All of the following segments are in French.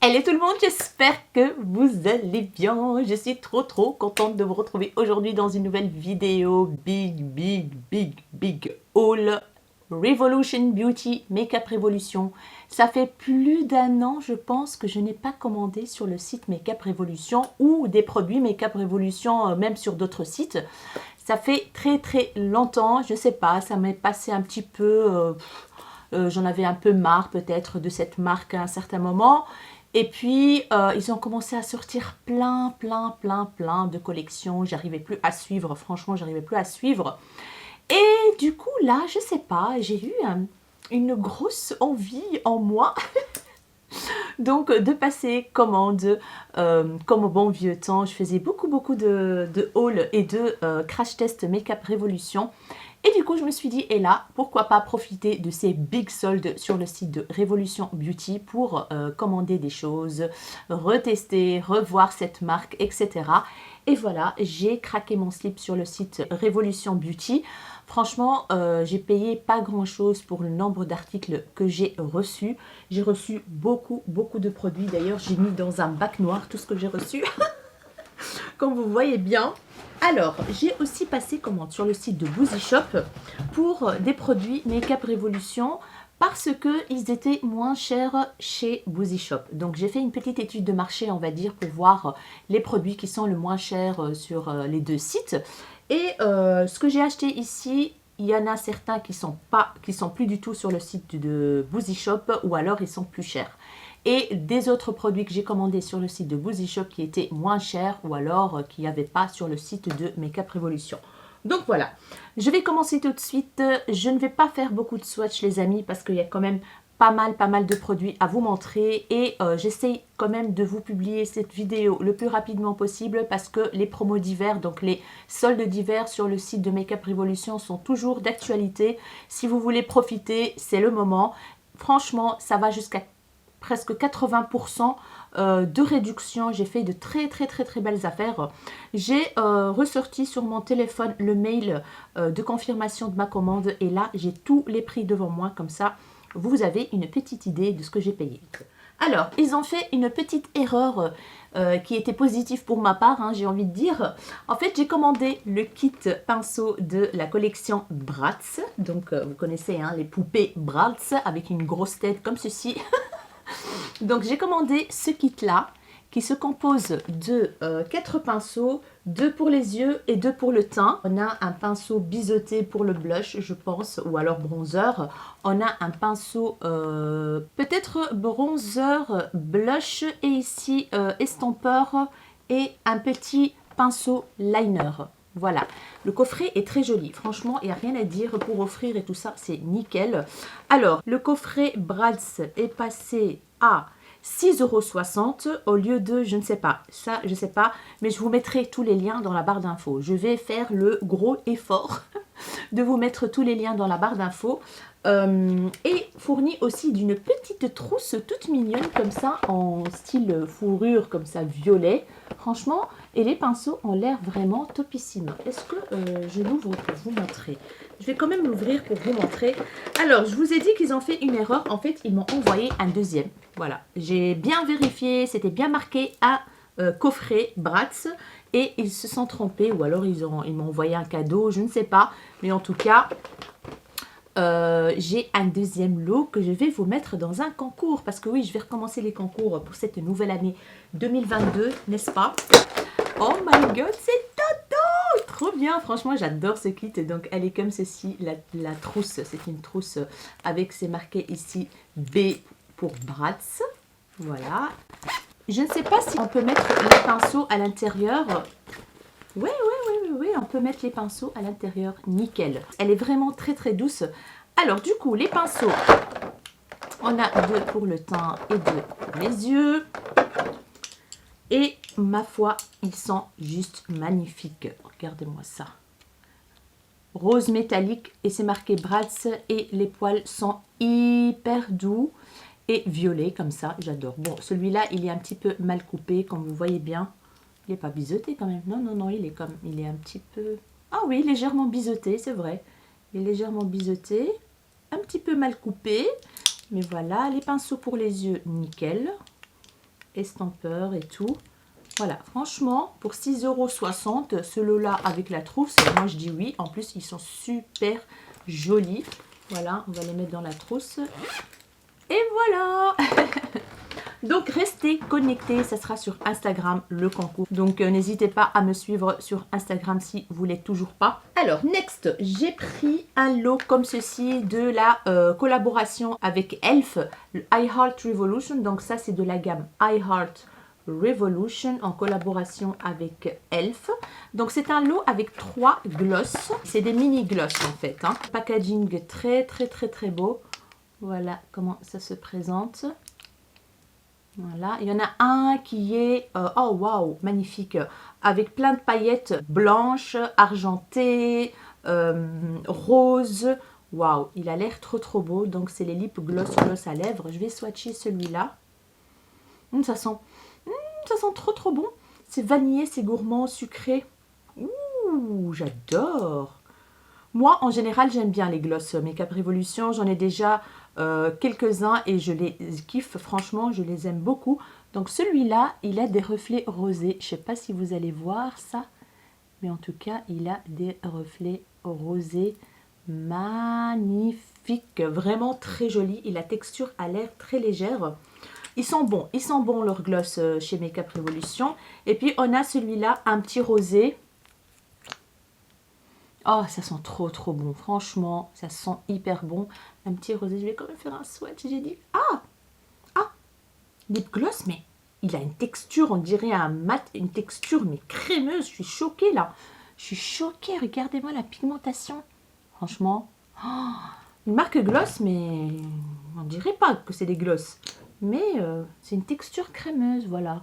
Hello tout le monde, j'espère que vous allez bien. Je suis trop contente de vous retrouver aujourd'hui dans une nouvelle vidéo big haul Revolution Beauty Makeup Revolution. Ça fait plus d'un an, je pense, que je n'ai pas commandé sur le site Makeup Revolution ou des produits Makeup Revolution, même sur d'autres sites. Ça fait très longtemps, je sais pas, ça m'est passé un petit peu... j'en avais un peu marre peut-être de cette marque à un certain moment. Et puis, ils ont commencé à sortir plein de collections. J'arrivais plus à suivre, franchement, j'arrivais plus à suivre. Et du coup, là, je sais pas, j'ai eu une grosse envie en moi donc de passer commande. Comme au bon vieux temps, je faisais beaucoup de haul et de crash test Makeup Revolution. Et du coup, je me suis dit, et là, pourquoi pas profiter de ces big soldes sur le site de Revolution Beauty pour commander des choses, retester, revoir cette marque, etc. Et voilà, j'ai craqué mon slip sur le site Revolution Beauty. Franchement, j'ai payé pas grand-chose pour le nombre d'articles que j'ai reçus. J'ai reçu beaucoup de produits. D'ailleurs, j'ai mis dans un bac noir tout ce que j'ai reçu. Comme vous voyez bien. Alors, j'ai aussi passé commande sur le site de Boozy Shop pour des produits Makeup Revolution parce qu'ils étaient moins chers chez Boozy Shop. Donc, j'ai fait une petite étude de marché, on va dire, pour voir les produits qui sont le moins chers sur les deux sites. Et ce que j'ai acheté ici, il y en a certains qui sont plus du tout sur le site de Boozy Shop ou alors ils sont plus chers. Et des autres produits que j'ai commandés sur le site de Boozy Shop qui étaient moins chers ou alors qu'il n'y avait pas sur le site de Makeup Revolution. Donc voilà, je vais commencer tout de suite. Je ne vais pas faire beaucoup de swatch les amis parce qu'il y a quand même pas mal de produits à vous montrer et j'essaye quand même de vous publier cette vidéo le plus rapidement possible parce que les promos d'hiver, donc les soldes d'hiver sur le site de Makeup Revolution sont toujours d'actualité. Si vous voulez profiter, c'est le moment. Franchement, ça va jusqu'à presque 80% de réduction. J'ai fait de très belles affaires. J'ai ressorti sur mon téléphone le mail de confirmation de ma commande et là j'ai tous les prix devant moi, comme ça vous avez une petite idée de ce que j'ai payé. Alors, ils ont fait une petite erreur qui était positive pour ma part, hein, j'ai envie de dire. En fait, j'ai commandé le kit pinceau de la collection Bratz. Donc, vous connaissez hein, les poupées Bratz avec une grosse tête comme ceci. Donc, j'ai commandé ce kit-là qui se compose de 4 pinceaux, 2 pour les yeux et 2 pour le teint. On a un pinceau biseauté pour le blush, je pense, ou alors bronzer. On a un pinceau peut-être bronzer, blush et ici estompeur et un petit pinceau liner. Voilà, le coffret est très joli. Franchement, il n'y a rien à dire pour offrir et tout ça, c'est nickel. Alors, le coffret Bratz est passé à 6,60 € au lieu de, je ne sais pas, ça je ne sais pas, mais je vous mettrai tous les liens dans la barre d'infos. Je vais faire le gros effort de vous mettre tous les liens dans la barre d'infos. Et fourni aussi d'une petite trousse toute mignonne comme ça, en style fourrure, comme ça, violet. Franchement, et les pinceaux ont l'air vraiment topissime. Est-ce que je l'ouvre pour vous montrer? Je vais quand même l'ouvrir pour vous montrer. Alors, je vous ai dit qu'ils ont fait une erreur. En fait, ils m'ont envoyé un deuxième. Voilà, j'ai bien vérifié, c'était bien marqué à coffret Bratz. Et ils se sont trompés, ou alors ils m'ont envoyé un cadeau, je ne sais pas. Mais en tout cas, j'ai un deuxième lot que je vais vous mettre dans un concours. Parce que oui, je vais recommencer les concours pour cette nouvelle année 2022, n'est-ce pas? Oh my god, c'est Toto! Trop bien, franchement j'adore ce kit. Donc elle est comme ceci, la trousse, c'est une trousse avec, c'est marqué ici B pour Bratz. Voilà. Je ne sais pas si on peut mettre les pinceaux à l'intérieur. Oui, on peut mettre les pinceaux à l'intérieur, nickel. Elle est vraiment très douce. Alors du coup, les pinceaux, on a 2 pour le teint et 2 pour les yeux. Et ma foi, ils sont juste magnifiques. Regardez-moi ça. Rose métallique et c'est marqué Bratz et les poils sont hyper doux et violet comme ça, j'adore. Bon, celui-là, il est un petit peu mal coupé, comme vous voyez bien. Il n'est pas biseauté quand même. Non, il est un petit peu... Ah oui, légèrement biseauté, c'est vrai. Il est légèrement biseauté, un petit peu mal coupé. Mais voilà, les pinceaux pour les yeux, nickel. estampeur et tout. Voilà, franchement, pour 6,60 €, ce lot-là avec la trousse, moi je dis oui. En plus, ils sont super jolis. Voilà, on va les mettre dans la trousse. Et voilà. Donc, restez connectés, ça sera sur Instagram, le concours. Donc, n'hésitez pas à me suivre sur Instagram si vous ne l'êtes toujours pas. Alors, next, j'ai pris un lot comme ceci de la collaboration avec Elf, le iHeart Revolution. Donc, ça, c'est de la gamme iHeart Revolution en collaboration avec Elf. Donc, c'est un lot avec 3 glosses. C'est des mini glosses, en fait. Hein. Packaging très beau. Voilà comment ça se présente. Voilà, il y en a un qui est, oh waouh, magnifique, avec plein de paillettes blanches, argentées, roses. Waouh, il a l'air trop beau. Donc c'est les lip gloss à lèvres. Je vais swatcher celui-là. Ça sent trop bon. C'est vanillé, c'est gourmand, sucré. Ouh, j'adore. Moi, en général, j'aime bien les gloss Make-up Revolution. J'en ai déjà quelques-uns et je les kiffe. Franchement, je les aime beaucoup. Donc, celui-là, il a des reflets rosés. Je ne sais pas si vous allez voir ça. Mais en tout cas, il a des reflets rosés magnifiques. Vraiment très joli. Et la texture a l'air très légère. Ils sont bons leurs gloss chez Make-up Revolution. Et puis, on a celui-là, un petit rosé. Oh, ça sent trop bon. Franchement, ça sent hyper bon. Un petit rosé. Je vais quand même faire un swatch. J'ai dit, lip gloss, mais il a une texture, on dirait un mat, une texture, mais crémeuse. Je suis choquée, là. Je suis choquée. Regardez-moi la pigmentation. Franchement, une marque gloss, mais on dirait pas que c'est des gloss. Mais c'est une texture crémeuse, voilà.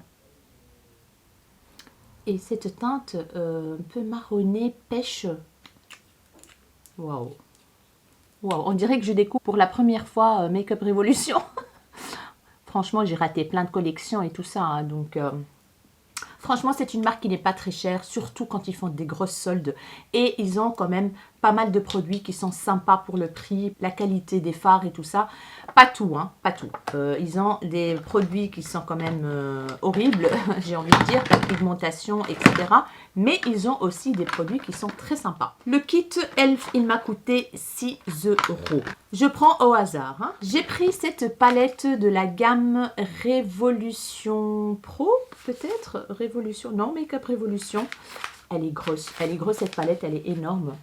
Et cette teinte un peu marronnée, pêche. Waouh. Waouh, on dirait que je découvre pour la première fois Make-up Revolution. Franchement, j'ai raté plein de collections et tout ça. Hein, donc, franchement, c'est une marque qui n'est pas très chère, surtout quand ils font des grosses soldes. Et ils ont quand même pas mal de produits qui sont sympas pour le prix, la qualité des fards et tout ça. Pas tout, hein, pas tout. Ils ont des produits qui sont quand même horribles, j'ai envie de dire, la pigmentation, etc. Mais ils ont aussi des produits qui sont très sympas. Le kit Elf, il m'a coûté 6 €. Je prends au hasard. Hein. J'ai pris cette palette de la gamme Révolution Pro, peut-être Révolution, non, Make-up Révolution. Elle est grosse cette palette, elle est énorme.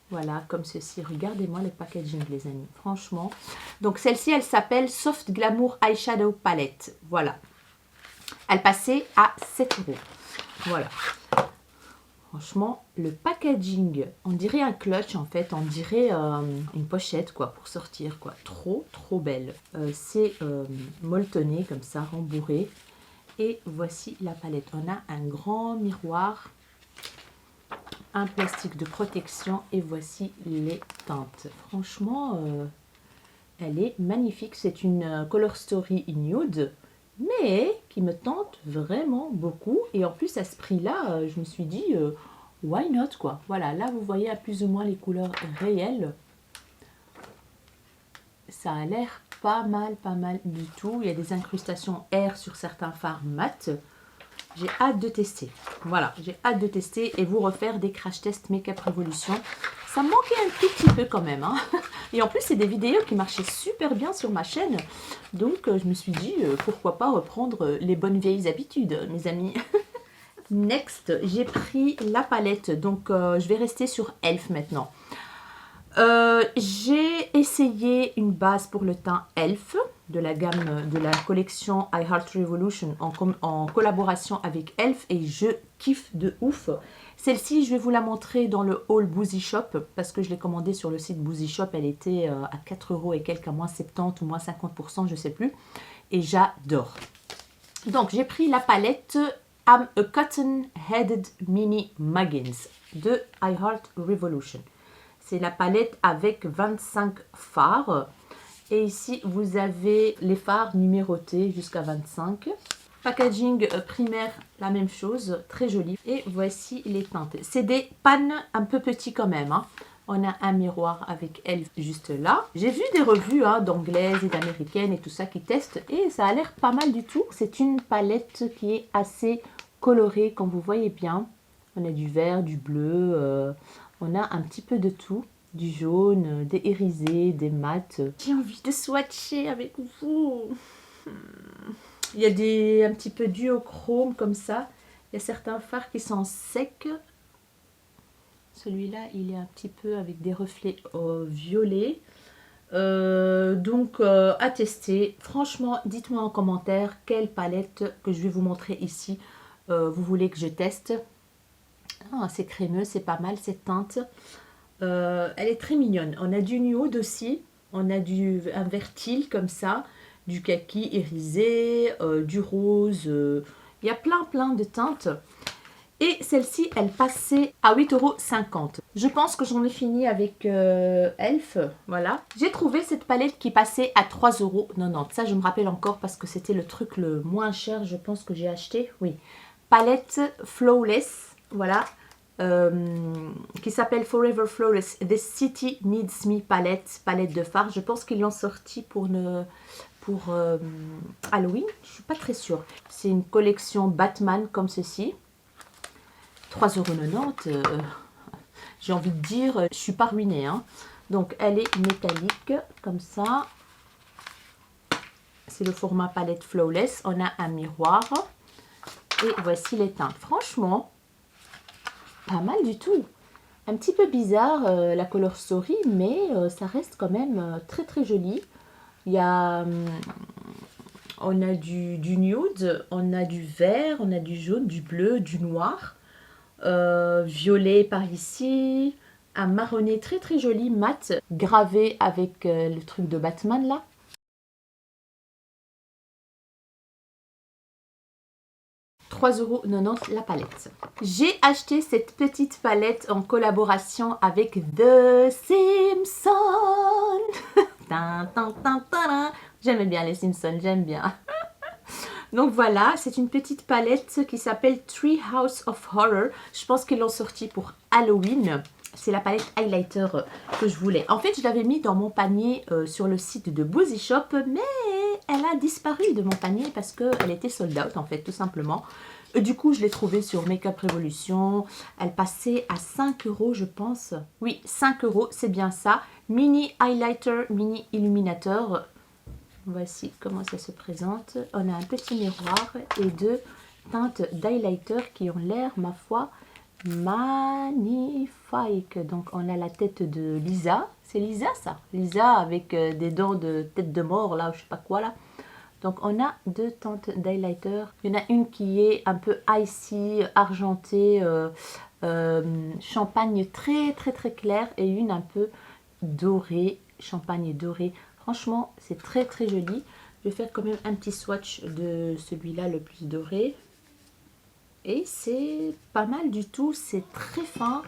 Voilà, comme ceci. Regardez-moi le packaging, les amis. Franchement. Donc, celle-ci, elle s'appelle Soft Glamour Eyeshadow Palette. Voilà. Elle passait à 7 €. Voilà. Franchement, le packaging, on dirait un clutch, en fait. On dirait une pochette, quoi, pour sortir, quoi. Trop belle. C'est molletonné, comme ça, rembourré. Et voici la palette. On a un grand miroir, un plastique de protection et voici les teintes. Franchement, elle est magnifique. C'est une Color Story Nude, mais qui me tente vraiment beaucoup. Et en plus, à ce prix-là, je me suis dit, why not, quoi. Voilà, là, vous voyez à plus ou moins les couleurs réelles. Ça a l'air pas mal du tout. Il y a des incrustations air sur certains fards mat. J'ai hâte de tester. Voilà, j'ai hâte de tester et vous refaire des crash tests Make-up Revolution. Ça me manquait un tout petit peu quand même. Hein. Et en plus, c'est des vidéos qui marchaient super bien sur ma chaîne. Donc, je me suis dit, pourquoi pas reprendre les bonnes vieilles habitudes, mes amis. Next, j'ai pris la palette. Donc, je vais rester sur Elf maintenant. J'ai essayé une base pour le teint Elf de la gamme de la collection iHeart Revolution en collaboration avec Elf et je kiffe de ouf. Celle-ci, je vais vous la montrer dans le haul Boozy Shop parce que je l'ai commandée sur le site Boozy Shop. Elle était à 4 € et quelques, à moins 70 ou moins 50%, je ne sais plus. Et j'adore. Donc, j'ai pris la palette I'm a Cotton Headed Mini Muggins de iHeart Revolution. C'est la palette avec 25 fards. Et ici, vous avez les fards numérotés jusqu'à 25. Packaging primaire, la même chose, très joli. Et voici les teintes. C'est des pannes un peu petits quand même. Hein. On a un miroir avec Elf juste là. J'ai vu des revues d'anglaises et d'américaines et tout ça qui testent et ça a l'air pas mal du tout. C'est une palette qui est assez colorée comme vous voyez bien. On a du vert, du bleu, on a un petit peu de tout. Du jaune, des irisés, des mats. J'ai envie de swatcher avec vous. Il y a un petit peu duochrome comme ça. Il y a certains fards qui sont secs. Celui-là, il est un petit peu avec des reflets violets. Donc, à tester. Franchement, dites-moi en commentaire quelle palette que je vais vous montrer ici vous voulez que je teste. Ah, c'est crémeux, c'est pas mal cette teinte. Elle est très mignonne. On a du nude aussi. On a un vert teal comme ça. Du kaki irisé, du rose. Il y a plein de teintes. Et celle-ci, elle passait à 8,50 €. Je pense que j'en ai fini avec Elf. Voilà. J'ai trouvé cette palette qui passait à 3,90 €. Ça, je me rappelle encore parce que c'était le truc le moins cher, je pense, que j'ai acheté. Oui. Palette Flawless. Voilà. Qui s'appelle Forever Flawless. This City Needs Me palette. Palette de fard. Je pense qu'ils l'ont sortie pour Halloween. Je suis pas très sûre. C'est une collection Batman comme ceci. 3,90 €, j'ai envie de dire, je suis pas ruinée. Donc, elle est métallique, comme ça. C'est le format palette Flawless. On a un miroir. Et voici les teintes. Franchement, pas mal du tout. Un petit peu bizarre, la Color Story, mais ça reste quand même très joli. Il y a... on a du nude, on a du vert, on a du jaune, du bleu, du noir. Violet par ici, un marronné très joli mat gravé avec le truc de Batman là. €3,90 € la palette. J'ai acheté cette petite palette en collaboration avec The Simpsons. J'aime bien les Simpsons, j'aime bien. Donc voilà, c'est une petite palette qui s'appelle Treehouse of Horror. Je pense qu'ils l'ont sortie pour Halloween. C'est la palette highlighter que je voulais. En fait, je l'avais mis dans mon panier sur le site de Boozy Shop, mais elle a disparu de mon panier parce qu'elle était sold out, en fait, tout simplement. Du coup, je l'ai trouvée sur Makeup Revolution. Elle passait à 5 €, je pense. Oui, 5 €, c'est bien ça. Mini highlighter, mini illuminateur. Voici comment ça se présente. On a un petit miroir et deux teintes d'highlighter qui ont l'air, ma foi, magnifiques. Donc, on a la tête de Lisa. C'est Lisa, ça. Lisa avec des dents de tête de mort, là, je sais pas quoi, là. Donc, on a deux teintes d'highlighter. Il y en a une qui est un peu icy, argentée, champagne très clair et une un peu dorée, champagne doré. Franchement, c'est très joli. Je vais faire quand même un petit swatch de celui-là, le plus doré. Et c'est pas mal du tout. C'est très fin.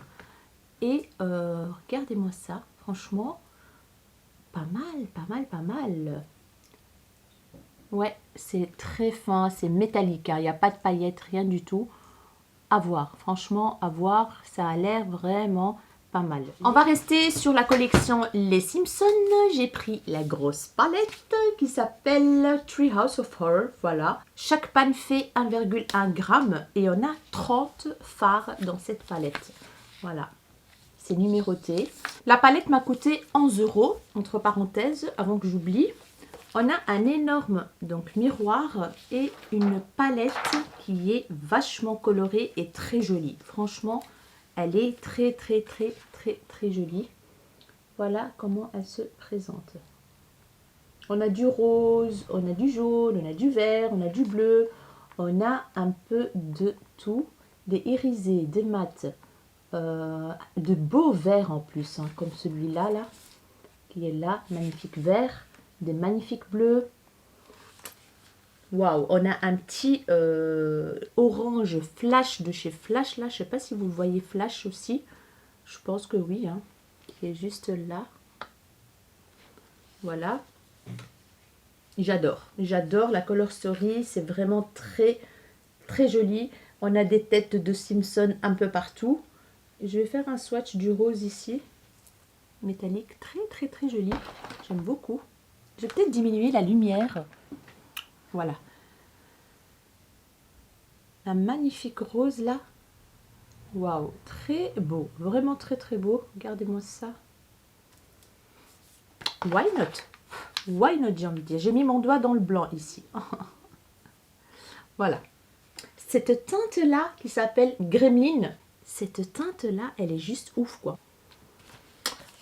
Et regardez-moi ça. Franchement, pas mal. Ouais, c'est très fin. C'est métallique. Il n'y a pas de paillettes, rien du tout. À voir. Franchement, à voir. Ça a l'air vraiment pas mal. On va rester sur la collection Les Simpsons. J'ai pris la grosse palette qui s'appelle Treehouse of Horror. Voilà. Chaque panne fait 1,1 g et on a 30 fards dans cette palette. Voilà. C'est numéroté. La palette m'a coûté 11 €, entre parenthèses, avant que j'oublie. On a un énorme miroir et une palette qui est vachement colorée et très jolie. Franchement, elle est très jolie. Voilà comment elle se présente. On a du rose, on a du jaune, on a du vert, on a du bleu. On a un peu de tout. Des irisés, des mats, de beaux verts en plus, comme celui-là, là, qui est là, magnifique vert, des magnifiques bleus. Waouh, on a un petit orange flash de chez Flash, là. Je ne sais pas si vous le voyez flash aussi. Je pense que oui, qui est juste là. Voilà. J'adore la Color Story. C'est vraiment très joli. On a des têtes de Simpson un peu partout. Je vais faire un swatch du rose ici. métallique, très très très joli. J'aime beaucoup. Je vais peut-être diminuer la lumière. Voilà. Un magnifique rose là. Waouh, très beau, vraiment très très beau. Regardez-moi ça. Why not? Why not, j'ai envie de dire. J'ai mis mon doigt dans le blanc ici. Voilà. Cette teinte-là qui s'appelle Gremlin, cette teinte-là, elle est juste ouf, quoi.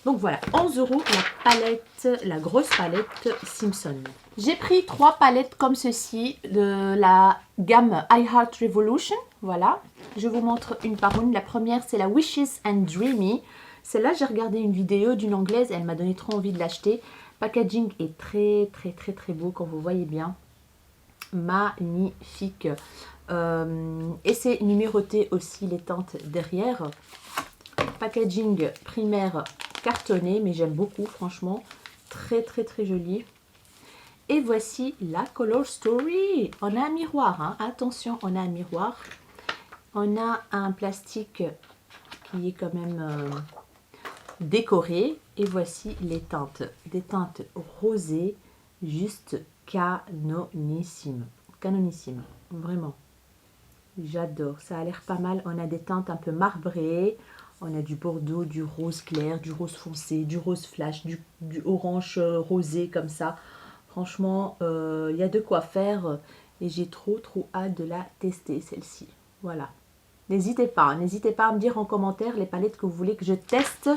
Donc voilà, 11 € la palette, la grosse palette Simpson. J'ai pris 3 palettes comme ceci de la gamme I Heart Revolution. Voilà, je vous montre une par une. La première, c'est la Wishes and Dreamy. Celle-là, j'ai regardé une vidéo d'une anglaise, elle m'a donné trop envie de l'acheter. Packaging est très très très très beau, comme vous voyez bien. Magnifique. Et c'est numéroté aussi les teintes derrière. Packaging primaire cartonné, mais j'aime beaucoup, franchement. Très très très joli. Et voici la Color Story. On a un miroir, hein. Attention, on a un miroir. On a un plastique qui est quand même décoré. Et voici les teintes. Des teintes rosées, juste canonissime. Canonissime, vraiment. J'adore, ça a l'air pas mal. On a des teintes un peu marbrées. On a du bordeaux, du rose clair, du rose foncé, du rose flash, du orange rosé comme ça. Franchement, il y a de quoi faire et j'ai trop hâte de la tester celle-ci. Voilà. N'hésitez pas à me dire en commentaire les palettes que vous voulez que je teste.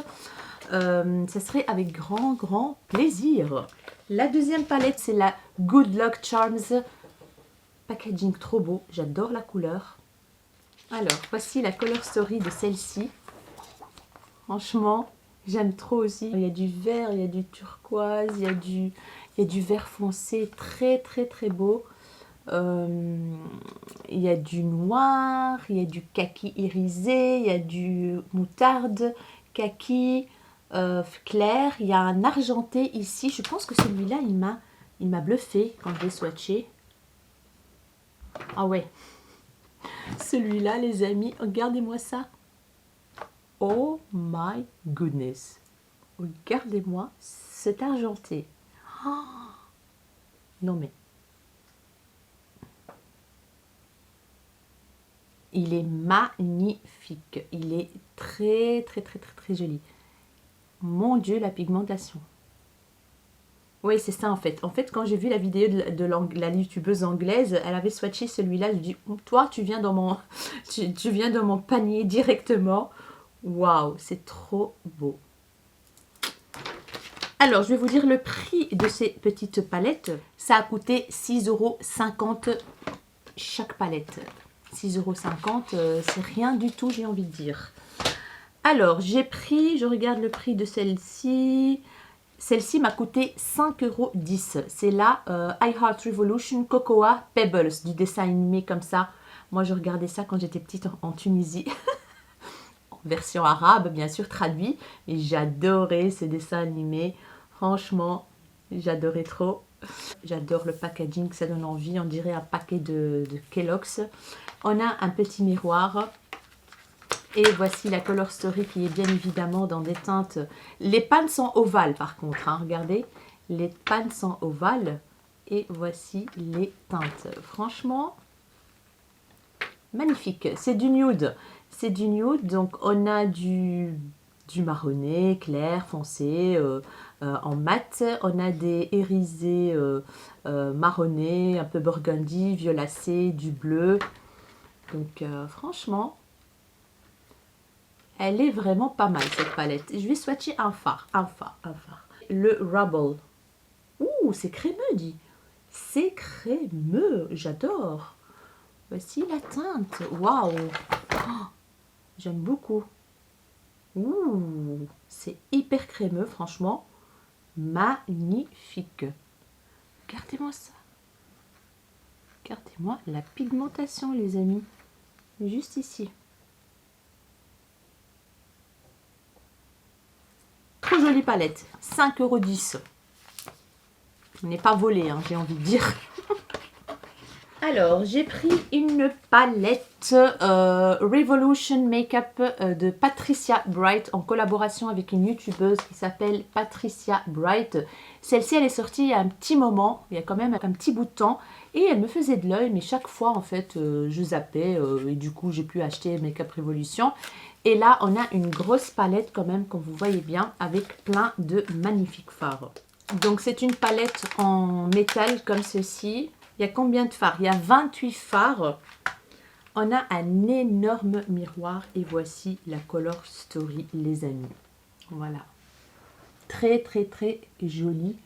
Ça serait avec grand plaisir. La deuxième palette, c'est la Good Luck Charms. Packaging trop beau, j'adore la couleur. Alors, voici la Color Story de celle-ci. Franchement, j'aime trop aussi. Il y a du vert, il y a du turquoise, il y a du vert foncé, très très beau. Il y a du noir, il y a du kaki irisé, il y a du moutarde, kaki clair. Il y a un argenté ici. Je pense que celui-là, il m'a bluffé quand je l'ai swatché. Ah ouais. Celui-là, les amis, regardez-moi ça. Oh my goodness. Regardez-moi cet argenté. Oh, non mais. Il est magnifique. Il est très joli. Mon Dieu, la pigmentation. Oui, c'est ça en fait. En fait, quand j'ai vu la vidéo de la youtubeuse anglaise, elle avait swatché celui-là. Je dis, toi, tu viens dans mon, tu viens dans mon panier directement. Waouh, c'est trop beau. Alors, je vais vous dire le prix de ces petites palettes. Ça a coûté 6,50 € chaque palette. 6,50 €, c'est rien du tout, j'ai envie de dire. Alors, j'ai pris, je regarde le prix de celle-ci. Celle-ci m'a coûté 5,10 €. C'est la I Heart Revolution Cocoa Pebbles, du dessin animé comme ça. Moi, je regardais ça quand j'étais petite en Tunisie. Version arabe, bien sûr, traduit. Et j'adorais ces dessins animés. Franchement, j'adorais trop. J'adore le packaging, ça donne envie. On dirait un paquet de Kellogg's. On a un petit miroir. Et voici la Color Story qui est bien évidemment dans des teintes. Les pannes sont ovales par contre, hein, regardez. Les pannes sont ovales. Et voici les teintes. Franchement, magnifique. C'est du nude. C'est du nude, donc on a du marronné, clair, foncé, en mat. On a des irisés marronnés, un peu burgundy, violacé, du bleu. Donc franchement, elle est vraiment pas mal cette palette. Je vais swatcher un phare. Le Rubble. Ouh, c'est crémeux, dit. C'est crémeux, j'adore. Voici la teinte. Waouh. Oh, j'aime beaucoup. Ouh, c'est hyper crémeux, franchement. Magnifique. Regardez-moi ça. Regardez-moi la pigmentation, les amis. Juste ici. Trop jolie palette. 5,10 €. Je n'ai pas volé, hein, j'ai envie de dire. Alors, j'ai pris une palette Revolution Makeup de Patricia Bright en collaboration avec une youtubeuse qui s'appelle Patricia Bright. Celle-ci, elle est sortie il y a un petit moment, il y a quand même un petit bout de temps, et elle me faisait de l'œil, mais chaque fois, en fait, je zappais, et du coup, j'ai pu acheter Makeup Revolution. Et là, on a une grosse palette quand même, comme vous voyez bien, avec plein de magnifiques fards. Donc, c'est une palette en métal comme ceci. Il y a combien de fards? Il y a 28 fards. On a un énorme miroir et voici la Color Story, les amis. Voilà. Très, très, très joli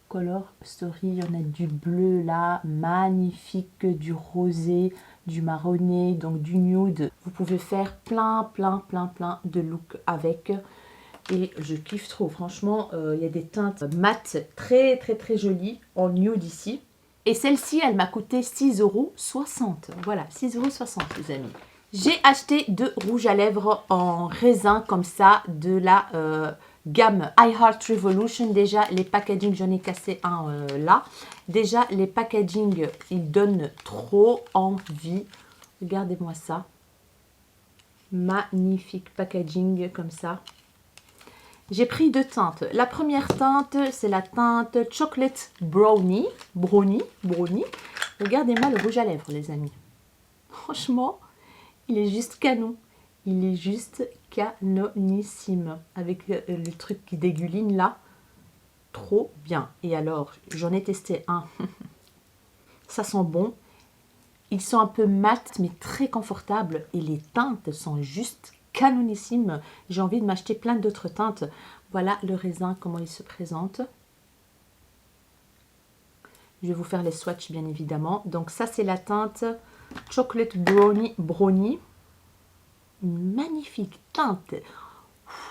Color Story. Il y en a du bleu là, magnifique, du rosé, du marronné, donc du nude. Vous pouvez faire plein de looks avec. Et je kiffe trop. Franchement, il y a des teintes mat très, très, très jolies en nude ici. Et celle-ci, elle m'a coûté 6,60 €. Voilà, 6,60 € les amis. J'ai acheté deux rouges à lèvres en raisin comme ça de la gamme I Heart Revolution. Déjà, les packaging, j'en ai cassé un là. Déjà, les packaging, ils donnent trop envie. Regardez-moi ça. Magnifique packaging comme ça. J'ai pris deux teintes. La première teinte, c'est la teinte Chocolate Brownie. Brownie. Regardez-moi le rouge à lèvres, les amis. Franchement, il est juste canon. Il est juste canonissime. Avec le truc qui dégueuline là. Trop bien. Et alors, j'en ai testé un. Ça sent bon. Ils sont un peu mat, mais très confortables. Et les teintes sont juste canonissime. J'ai envie de m'acheter plein d'autres teintes. Voilà le raisin, comment il se présente. Je vais vous faire les swatchs, bien évidemment. Donc ça, c'est la teinte Chocolate Brownie. Une magnifique teinte.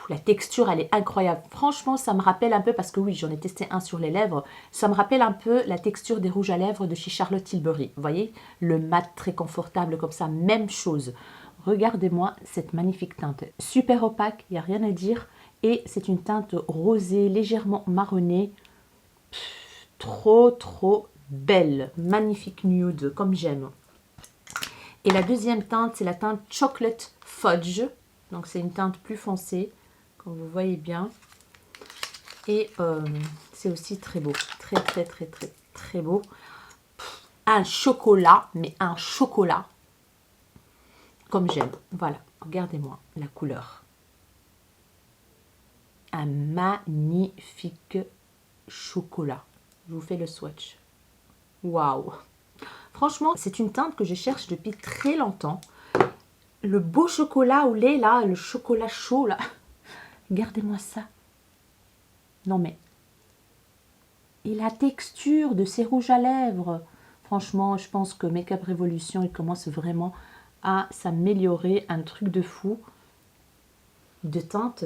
La texture, elle est incroyable. Franchement, ça me rappelle un peu, parce que oui, j'en ai testé un sur les lèvres. Ça me rappelle un peu la texture des rouges à lèvres de chez Charlotte Tilbury. Vous voyez, le mat très confortable comme ça, même chose. Regardez-moi cette magnifique teinte. Super opaque, il n'y a rien à dire. Et c'est une teinte rosée, légèrement marronnée. Trop belle. Magnifique nude, comme j'aime. Et la deuxième teinte, c'est la teinte Chocolate Fudge. Donc c'est une teinte plus foncée, comme vous voyez bien. Et c'est aussi très beau. Très beau. Un chocolat, mais un chocolat. Comme j'aime. Voilà, regardez-moi la couleur. Un magnifique chocolat. Je vous fais le swatch. Waouh! Franchement, c'est une teinte que je cherche depuis très longtemps. Le beau chocolat au lait, là, le chocolat chaud, là. Regardez-moi ça. Non, mais... Et la texture de ces rouges à lèvres. Franchement, je pense que Makeup Revolution, il commence vraiment à s'améliorer, un truc de fou. De teinte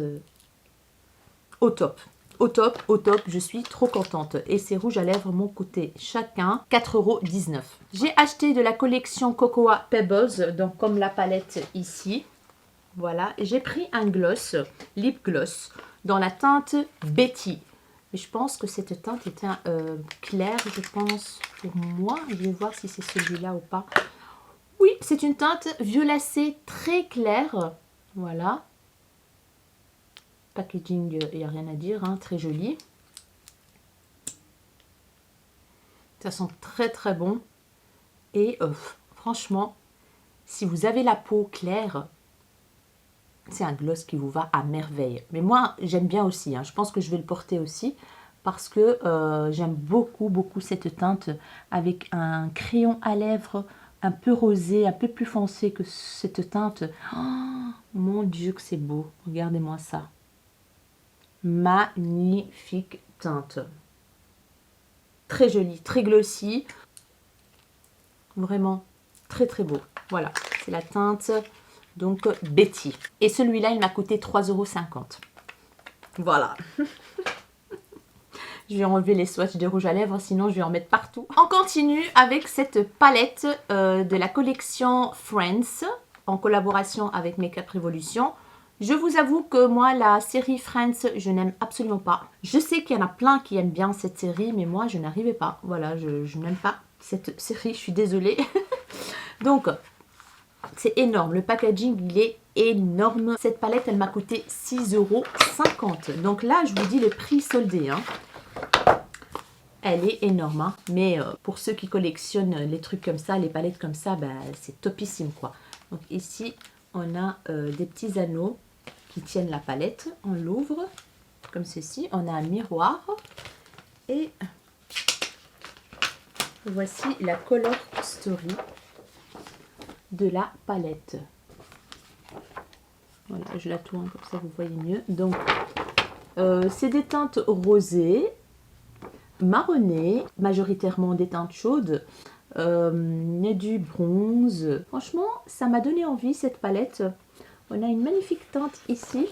au top. Au top, je suis trop contente. Et ces rouges à lèvres m'ont coûté chacun 4,19 €. J'ai acheté de la collection Cocoa Pebbles, donc comme la palette ici. Voilà, j'ai pris un gloss, lip gloss, dans la teinte Betty. Mais je pense que cette teinte était claire, je pense, pour moi. Je vais voir si c'est celui-là ou pas. Oui, c'est une teinte violacée très claire. Voilà. Packaging, il n'y a rien à dire, hein, très joli. Ça sent très bon. Et franchement, si vous avez la peau claire, c'est un gloss qui vous va à merveille. Mais moi, j'aime bien aussi. Hein. Je pense que je vais le porter aussi parce que j'aime beaucoup cette teinte avec un crayon à lèvres un peu rosé, un peu plus foncé que cette teinte. Oh, mon Dieu que c'est beau. Regardez-moi ça. Magnifique teinte. Très jolie, très glossy. Vraiment très beau. Voilà, c'est la teinte donc Betty. Et celui-là, il m'a coûté 3,50 €. Voilà. Je vais enlever les swatchs de rouge à lèvres, sinon je vais en mettre partout. On continue avec cette palette de la collection Friends, en collaboration avec Makeup Revolution. Je vous avoue que moi, la série Friends, je n'aime absolument pas. Je sais qu'il y en a plein qui aiment bien cette série, mais moi, je n'arrivais pas. Voilà, je n'aime pas cette série, je suis désolée. Donc, c'est énorme. Le packaging, il est énorme. Cette palette, elle m'a coûté 6,50 €. Donc là, je vous dis le prix soldé. Hein. Elle est énorme. Hein. Mais pour ceux qui collectionnent les trucs comme ça, les palettes comme ça, bah, c'est topissime, quoi. Donc ici, on a des petits anneaux qui tiennent la palette. On l'ouvre comme ceci. On a un miroir. Et voici la color story de la palette. Voilà, je la tourne comme ça vous voyez mieux. Donc, c'est des teintes rosées, marronnées, majoritairement des teintes chaudes. Il y a du bronze. Franchement, ça m'a donné envie cette palette. On a une magnifique teinte ici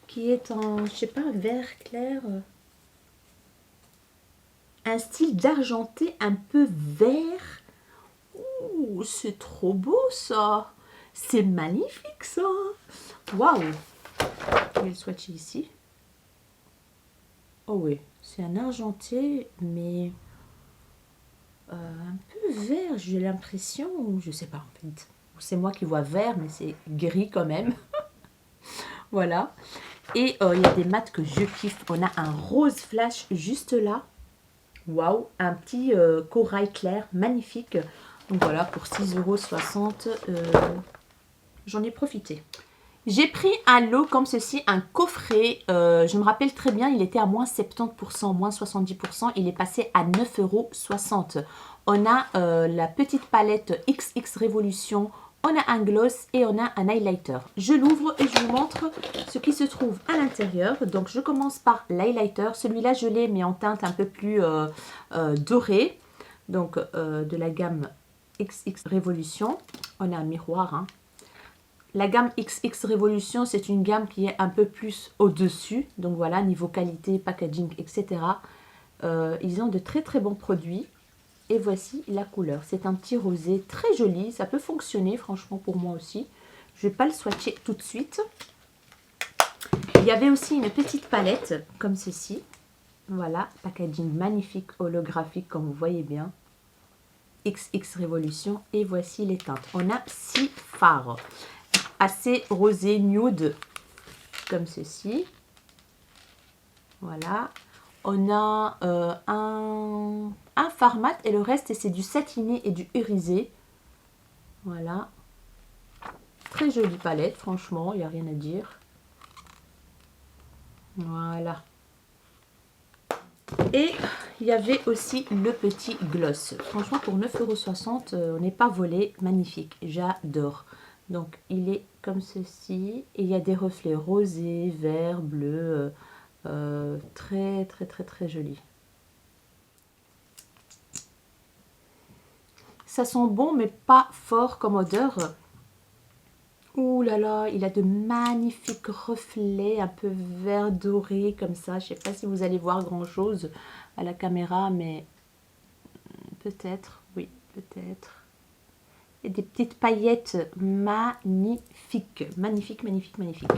qui est en, je sais pas, vert clair. Un style d'argenté un peu vert. Ouh, c'est trop beau ça. C'est magnifique ça. Waouh. Je vais le swatcher ici. Oh oui, c'est un argenté, mais un peu vert, j'ai l'impression, ou je sais pas en fait. C'est moi qui vois vert, mais c'est gris quand même. Voilà. Et il y a des mats que je kiffe. On a un rose flash juste là. Waouh, un petit corail clair, magnifique. Donc voilà, pour 6,60 €, j'en ai profité. J'ai pris un lot comme ceci, un coffret. Je me rappelle très bien, il était à moins 70%, moins 70%. Il est passé à 9,60 €. On a la petite palette XX Révolution. On a un gloss et on a un highlighter. Je l'ouvre et je vous montre ce qui se trouve à l'intérieur. Donc je commence par l'highlighter. Celui-là je l'ai mais en teinte un peu plus dorée. Donc de la gamme XX Révolution. On a un miroir. Hein. La gamme XX Révolution, c'est une gamme qui est un peu plus au-dessus. Donc voilà, niveau qualité, packaging, etc. Ils ont de très très bons produits. Et voici la couleur. C'est un petit rosé très joli. Ça peut fonctionner, franchement, pour moi aussi. Je ne vais pas le swatcher tout de suite. Il y avait aussi une petite palette, comme ceci. Voilà, packaging magnifique, holographique, comme vous voyez bien. XX Révolution. Et voici les teintes. On a 6 fards. Assez rosé, nude, comme ceci. Voilà. On a un fard mat et le reste c'est du satiné et du irisé. Voilà. Très jolie palette, franchement, il n'y a rien à dire. Voilà. Et il y avait aussi le petit gloss. Franchement, pour 9,60 €, on n'est pas volé. Magnifique, j'adore. Donc, il est comme ceci. Et il y a des reflets rosés, verts, bleus. Très, très, très, très joli. Ça sent bon, mais pas fort comme odeur. Ouh là là, il a de magnifiques reflets, un peu vert doré comme ça. Je ne sais pas si vous allez voir grand chose à la caméra, mais peut-être, oui, peut-être. Et des petites paillettes magnifiques, magnifiques, magnifiques, magnifiques.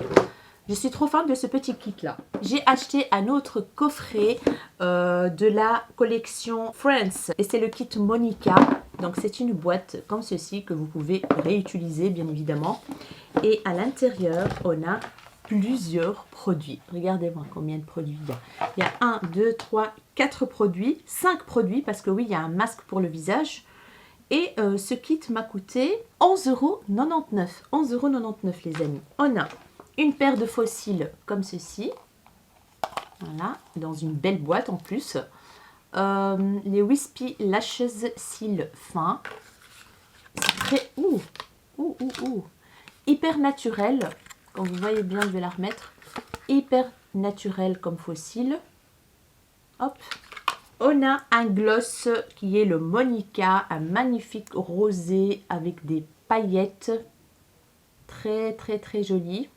Je suis trop fan de ce petit kit là. J'ai acheté un autre coffret de la collection Friends. Et c'est le kit Monica. Donc c'est une boîte comme ceci que vous pouvez réutiliser bien évidemment. Et à l'intérieur, on a plusieurs produits. Regardez-moi combien de produits il y a. Il y a 1, 2, 3, 4 produits. 5 produits parce que oui, il y a un masque pour le visage. Et ce kit m'a coûté 11,99 €. 11,99 € les amis. On a une paire de faux cils comme ceci. Voilà, dans une belle boîte en plus. Les Wispy Lashes cils fins. Très... hyper naturel. Comme vous voyez bien, je vais la remettre. Hyper naturel comme faux cils. Hop. On a un gloss qui est le Monica. Un magnifique rosé avec des paillettes. Très, très, très joli.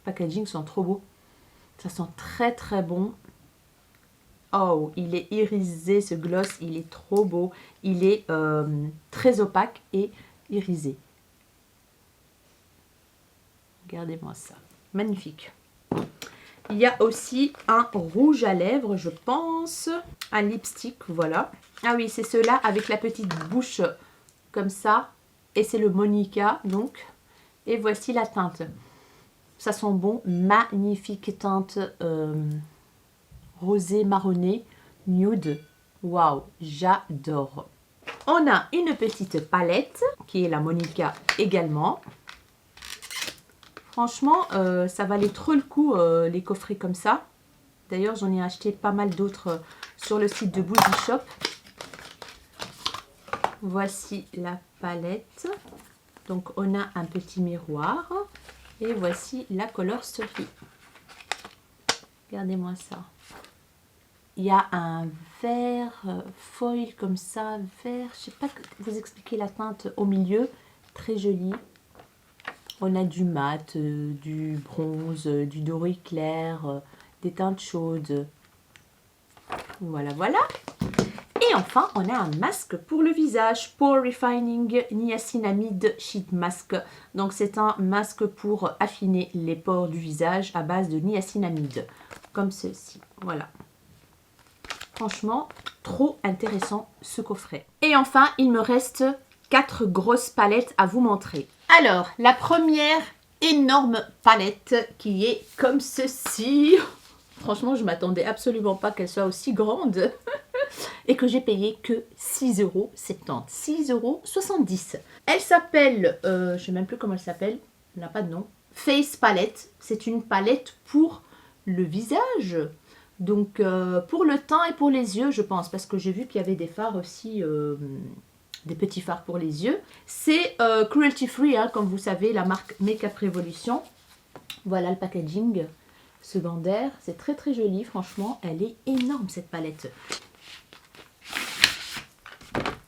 Packaging sont trop beaux. Ça sent très très bon. Oh, il est irisé ce gloss, il est trop beau. Il est très opaque et irisé. Regardez-moi ça. Magnifique. Il y a aussi un rouge à lèvres, je pense. un lipstick, voilà. Ah oui, c'est ceux-là avec la petite bouche comme ça. Et c'est le Monica, donc. Et voici la teinte. Ça sent bon. Magnifique teinte rosé marronné, nude. Waouh, j'adore. On a une petite palette qui est la Monica également. Franchement, ça valait trop le coup les coffrets comme ça. D'ailleurs, j'en ai acheté pas mal d'autres sur le site de Bougie Shop. Voici la palette. Donc, on a un petit miroir. Et voici la colostory. Regardez-moi ça. Il y a un vert foil comme ça, vert. Je ne sais pas vous expliquer la teinte au milieu. Très joli. On a du mat, du bronze, du doré clair, des teintes chaudes. Voilà, voilà. Et enfin, on a un masque pour le visage. Pore Refining Niacinamide Sheet Mask. Donc, c'est un masque pour affiner les pores du visage à base de niacinamide. Comme ceci. Voilà. Franchement, trop intéressant ce coffret. Et enfin, il me reste 4 grosses palettes à vous montrer. Alors, la première énorme palette qui est comme ceci. Franchement, je ne m'attendais absolument pas qu'elle soit aussi grande. Et que j'ai payé que 6,70 €. 6,70 €. Elle s'appelle, je ne sais même plus comment elle s'appelle, elle n'a pas de nom. Face Palette. C'est une palette pour le visage. Donc, pour le teint et pour les yeux, je pense. Parce que j'ai vu qu'il y avait des fards aussi... des petits fards pour les yeux. C'est cruelty free, hein, comme vous savez, la marque Makeup Revolution. Voilà le packaging secondaire. C'est très très joli, franchement. Elle est énorme cette palette.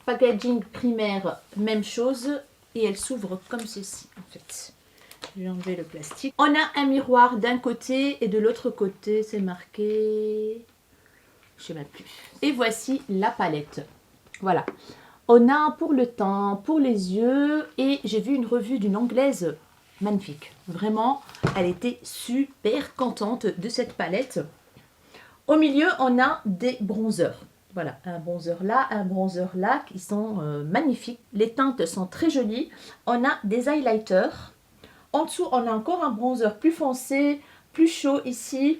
Packaging primaire, même chose. Et elle s'ouvre comme ceci, en fait. Je vais enlever le plastique. On a un miroir d'un côté et de l'autre côté, c'est marqué... Je ne sais même plus. Et voici la palette. Voilà. On a pour le teint, pour les yeux, et j'ai vu une revue d'une anglaise magnifique. Vraiment, elle était super contente de cette palette. Au milieu, on a des bronzers. Voilà, un bronzer là, qui sont magnifiques. Les teintes sont très jolies. On a des highlighters. En dessous, on a encore un bronzer plus foncé, plus chaud ici.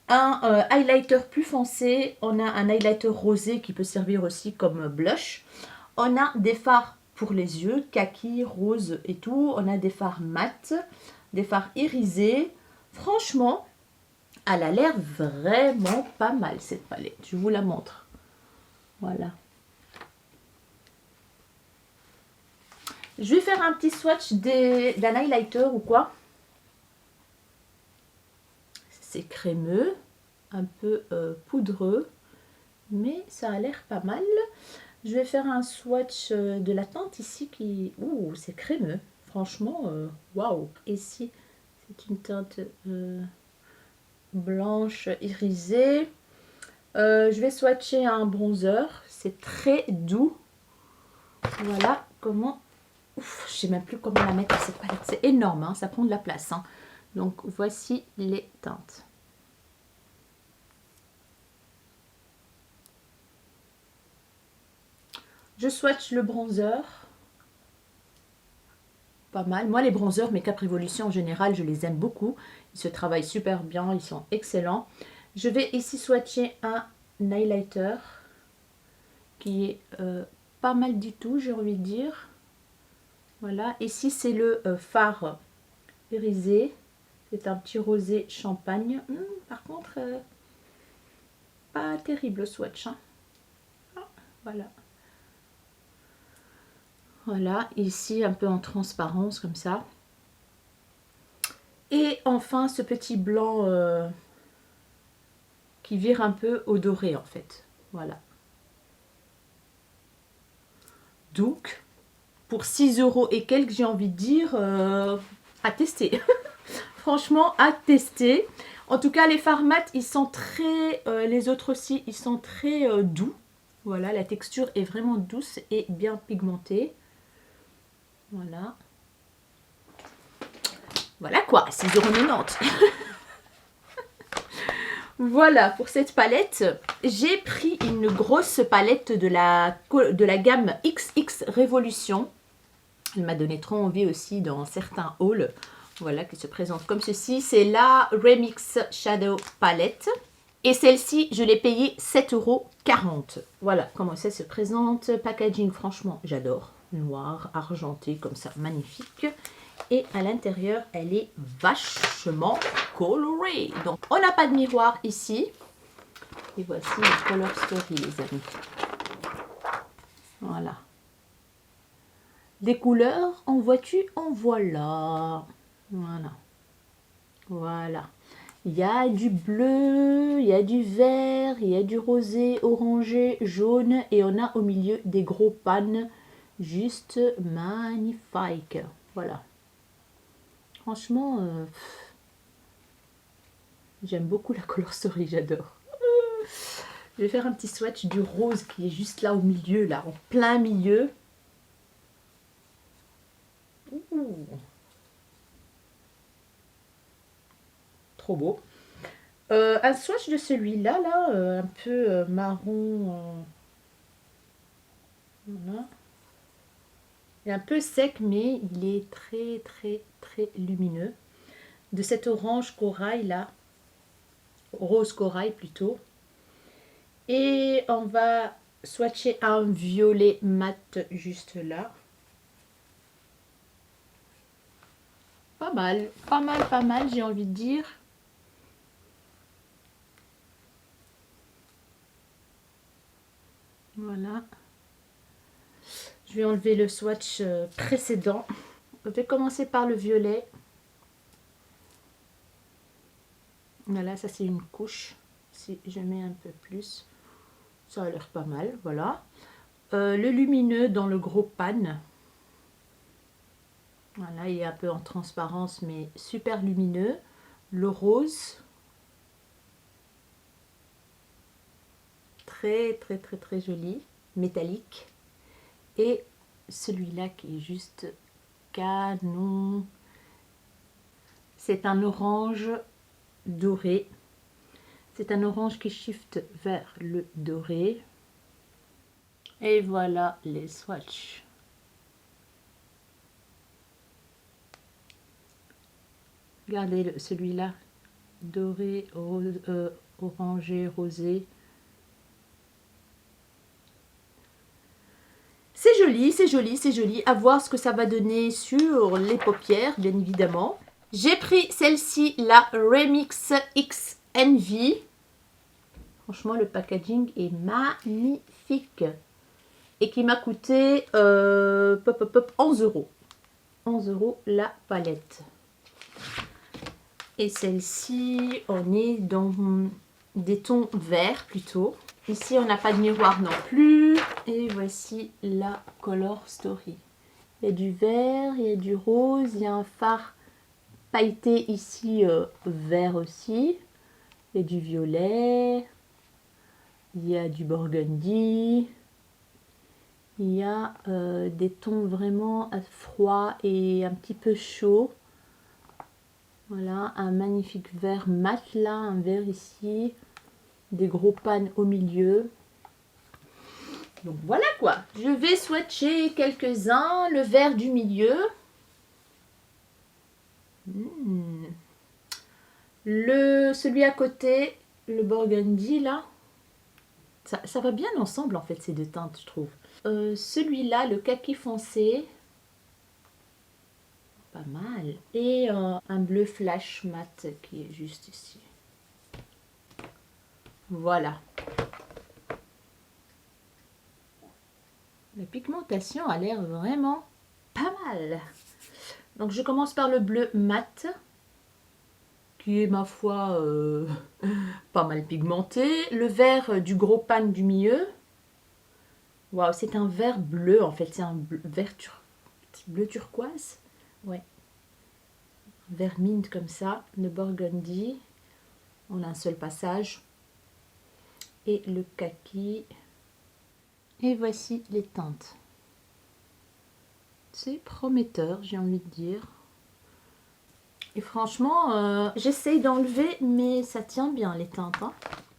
Un highlighter plus foncé. On a un highlighter rosé qui peut servir aussi comme blush. On a des fards pour les yeux, kaki, rose et tout. On a des fards mat, des fards irisés. Franchement, elle a l'air vraiment pas mal cette palette. Je vous la montre. Voilà. Je vais faire un petit swatch d'un highlighter ou quoi. C'est crémeux, un peu poudreux, mais ça a l'air pas mal. Je vais faire un swatch de la teinte ici qui... Ouh, c'est crémeux. Franchement, waouh. Ici, c'est une teinte blanche irisée. Je vais swatcher un bronzer. C'est très doux. Voilà comment... Ouf, je ne sais même plus comment la mettre cette palette. C'est énorme, hein, ça prend de la place. Hein. Donc, voici les teintes. Je swatch le bronzer. Pas mal. Moi, les bronzers Makeup Revolution en général, je les aime beaucoup. Ils se travaillent super bien, ils sont excellents. Je vais ici swatcher un highlighter qui est pas mal du tout, j'ai envie de dire. Voilà. Ici, c'est le fard irisé. C'est un petit rosé champagne. Par contre, pas terrible le swatch. Hein. Ah, voilà. Voilà, ici un peu en transparence comme ça. Et enfin ce petit blanc qui vire un peu au doré en fait. Voilà. Donc, pour 6 € et quelques, j'ai envie de dire, à tester. Franchement, à tester. En tout cas, les fards mat, ils sont très... les autres aussi, ils sont très doux. Voilà, la texture est vraiment douce et bien pigmentée. Voilà. Voilà quoi, 6,90 €. Voilà pour cette palette. J'ai pris une grosse palette de la gamme XX Révolution. Elle m'a donné trop envie aussi dans certains hauls. Voilà, qui se présente comme ceci. C'est la Remix Shadow Palette. Et celle-ci, je l'ai payée 7,40 €. Voilà comment ça se présente. Packaging, franchement, j'adore. Noir, argenté, comme ça, magnifique. Et à l'intérieur, elle est vachement colorée. Donc, on n'a pas de miroir ici. Et voici la Color Story, les amis. Voilà. Des couleurs, en vois-tu, en voilà. Voilà. Voilà. Il y a du bleu, il y a du vert, il y a du rosé, orangé, jaune. Et on a au milieu des gros pannes. Juste magnifique. Voilà. Franchement, j'aime beaucoup la Color Story, j'adore. Je vais faire un petit swatch du rose qui est juste là au milieu, là, en plein milieu. Ouh. Trop beau. Un swatch de celui-là, là, un peu marron. Voilà. Il est un peu sec, mais il est très, très, très lumineux. De cet orange corail, là. Rose corail, plutôt. Et on va swatcher un violet mat juste là. Pas mal, pas mal, pas mal, j'ai envie de dire. Voilà. Je vais enlever le swatch précédent. Je vais commencer par le violet. Voilà, ça c'est une couche. Si je mets un peu plus, ça a l'air pas mal. Voilà. Le lumineux dans le gros pan. Voilà, il est un peu en transparence, mais super lumineux. Le rose. Très, très, très, très joli. Métallique. Et celui-là qui est juste canon. C'est un orange doré. C'est un orange qui shift vers le doré. Et voilà les swatchs. Regardez celui-là. Doré, rose, orangé, rosé. C'est joli, c'est joli, c'est joli. À voir ce que ça va donner sur les paupières, bien évidemment. J'ai pris celle-ci, la Remix X Envy. Franchement, le packaging est magnifique. Et qui m'a coûté 11 €. 11 € la palette. Et celle-ci, on est dans des tons verts plutôt. Ici, on n'a pas de miroir non plus. Et voici la Color Story. Il y a du vert, il y a du rose, il y a un fard pailleté ici vert aussi. Il y a du violet, il y a du burgundy. Il y a des tons vraiment froids et un petit peu chauds. Voilà, un magnifique vert mat là, un vert ici. Des gros pannes au milieu. Donc voilà quoi. Je vais swatcher quelques-uns. Le vert du milieu. Celui à côté, le burgundy là. Ça va bien ensemble en fait ces deux teintes je trouve. Celui-là, le kaki foncé. Pas mal. Et un bleu flash mat qui est juste ici. Voilà. La pigmentation a l'air vraiment pas mal. Donc je commence par le bleu mat. Qui est ma foi pas mal pigmenté. Le vert du gros pan du milieu. Waouh, c'est un vert bleu en fait. C'est un vert bleu turquoise. Ouais. Vert mint comme ça. Le burgundy. On a un seul passage. Et le kaki. Et voici les teintes. C'est prometteur, j'ai envie de dire. Et franchement, j'essaye d'enlever, mais ça tient bien les teintes. Hein.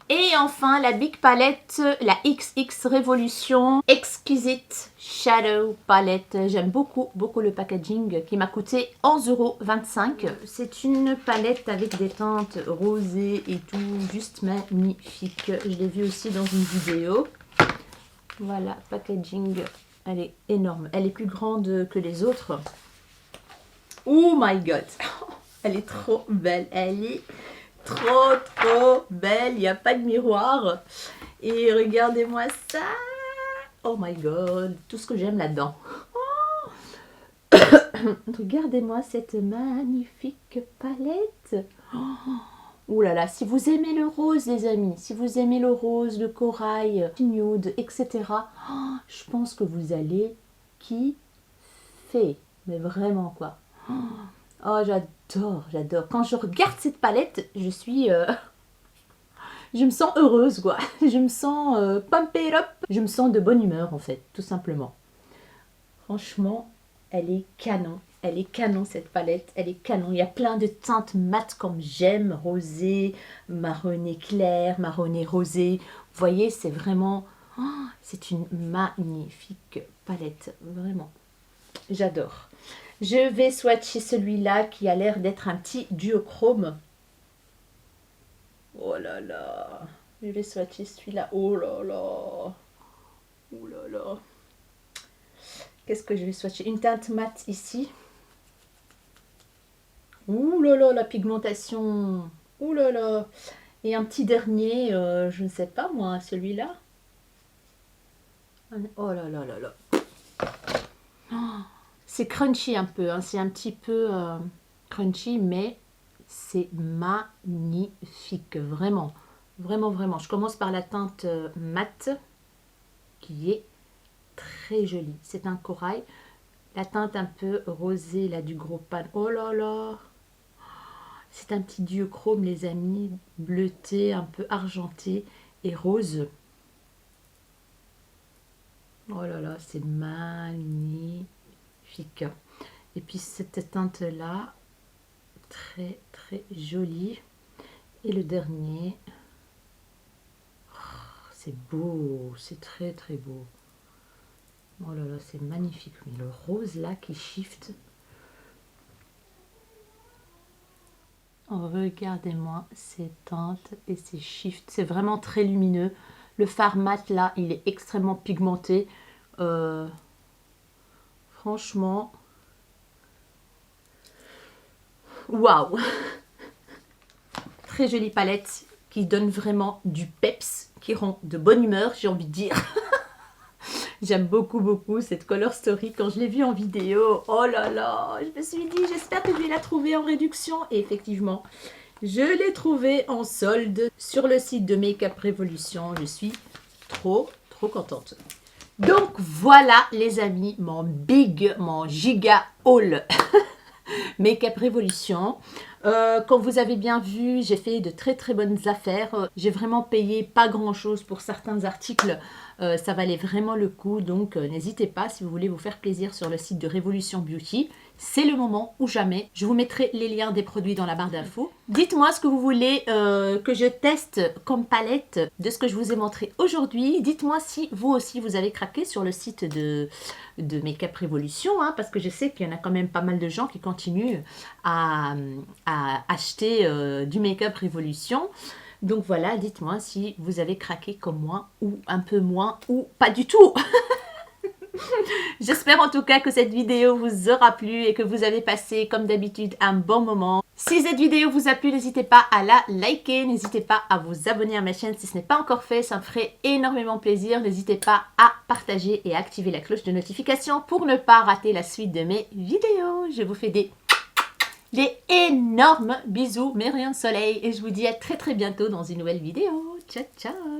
Et enfin, la Big Palette, la XX Revolution Exquisite Shadow Palette. J'aime beaucoup, beaucoup le packaging qui m'a coûté 11,25 €. C'est une palette avec des teintes rosées et tout, juste magnifique. Je l'ai vu aussi dans une vidéo. Voilà, packaging, elle est énorme. Elle est plus grande que les autres. Oh my god, elle est trop belle, elle est trop belle, il n'y a pas de miroir. Et regardez-moi ça. Oh my god, tout ce que j'aime là-dedans. Oh. Regardez-moi cette magnifique palette. Ouh là là, si vous aimez le rose les amis, si vous aimez le rose, le corail, nude, etc. Je pense que vous allez kiffer. Mais vraiment quoi. Oh, j'adore. Quand je regarde cette palette, je suis... je me sens heureuse, quoi. Je me sens pumped up. Je me sens de bonne humeur, en fait, tout simplement. Franchement, elle est canon. Elle est canon, cette palette. Elle est canon. Il y a plein de teintes mates comme j'aime. Rosé, marronné clair, marronné rosé. Vous voyez, c'est vraiment... Oh, c'est une magnifique palette. Vraiment. J'adore. Je vais swatcher celui-là qui a l'air d'être un petit duochrome. Oh là là. Je vais swatcher celui-là. Oh là là. Oh là là. Qu'est-ce que je vais swatcher? Une teinte mate ici. Ouh là là, la pigmentation. Ouh là là. Et un petit dernier, je ne sais pas moi, celui-là. Oh là là là là. Oh. C'est crunchy un peu, hein. C'est un petit peu crunchy, mais c'est magnifique, vraiment, vraiment, vraiment. Je commence par la teinte mate, qui est très jolie. C'est un corail. La teinte un peu rosée, là, du gros pan. Oh là là. C'est un petit duochrome, les amis, bleuté, un peu argenté et rose. Oh là là, c'est magnifique. Et puis cette teinte là, très jolie. Et le dernier, oh, c'est beau, c'est très beau. Oh là là, c'est magnifique. Mais le rose là qui shift. Oh, regardez-moi ces teintes et ces shifts. C'est vraiment très lumineux. Le fard mat là, il est extrêmement pigmenté. Franchement, waouh. Très jolie palette qui donne vraiment du peps, qui rend de bonne humeur, j'ai envie de dire. J'aime beaucoup cette Color Story. Quand je l'ai vue en vidéo, oh là là, je me suis dit, j'espère que je vais la trouver en réduction. Et effectivement, je l'ai trouvée en solde sur le site de Make Up Revolution. Je suis trop contente. Donc voilà les amis, mon giga haul Make Up Revolution. Comme vous avez bien vu, j'ai fait de très bonnes affaires. J'ai vraiment payé pas grand chose pour certains articles. Ça valait vraiment le coup. Donc n'hésitez pas si vous voulez vous faire plaisir sur le site de Revolution Beauty. C'est le moment ou jamais. Je vous mettrai les liens des produits dans la barre d'infos. Dites-moi ce que vous voulez que je teste comme palette de ce que je vous ai montré aujourd'hui. Dites-moi si vous aussi vous avez craqué sur le site de Make Up Revolution, hein, parce que je sais qu'il y en a quand même pas mal de gens qui continuent à acheter du Make Up Revolution. Donc voilà, dites-moi si vous avez craqué comme moi ou un peu moins ou pas du tout. J'espère en tout cas que cette vidéo vous aura plu et que vous avez passé comme d'habitude un bon moment. Si cette vidéo vous a plu, n'hésitez pas à la liker, n'hésitez pas à vous abonner à ma chaîne si ce n'est pas encore fait, ça me ferait énormément plaisir. N'hésitez pas à partager et à activer la cloche de notification pour ne pas rater la suite de mes vidéos. Je vous fais des énormes bisous, mes rayons de soleil, et je vous dis à très bientôt dans une nouvelle vidéo. Ciao ciao.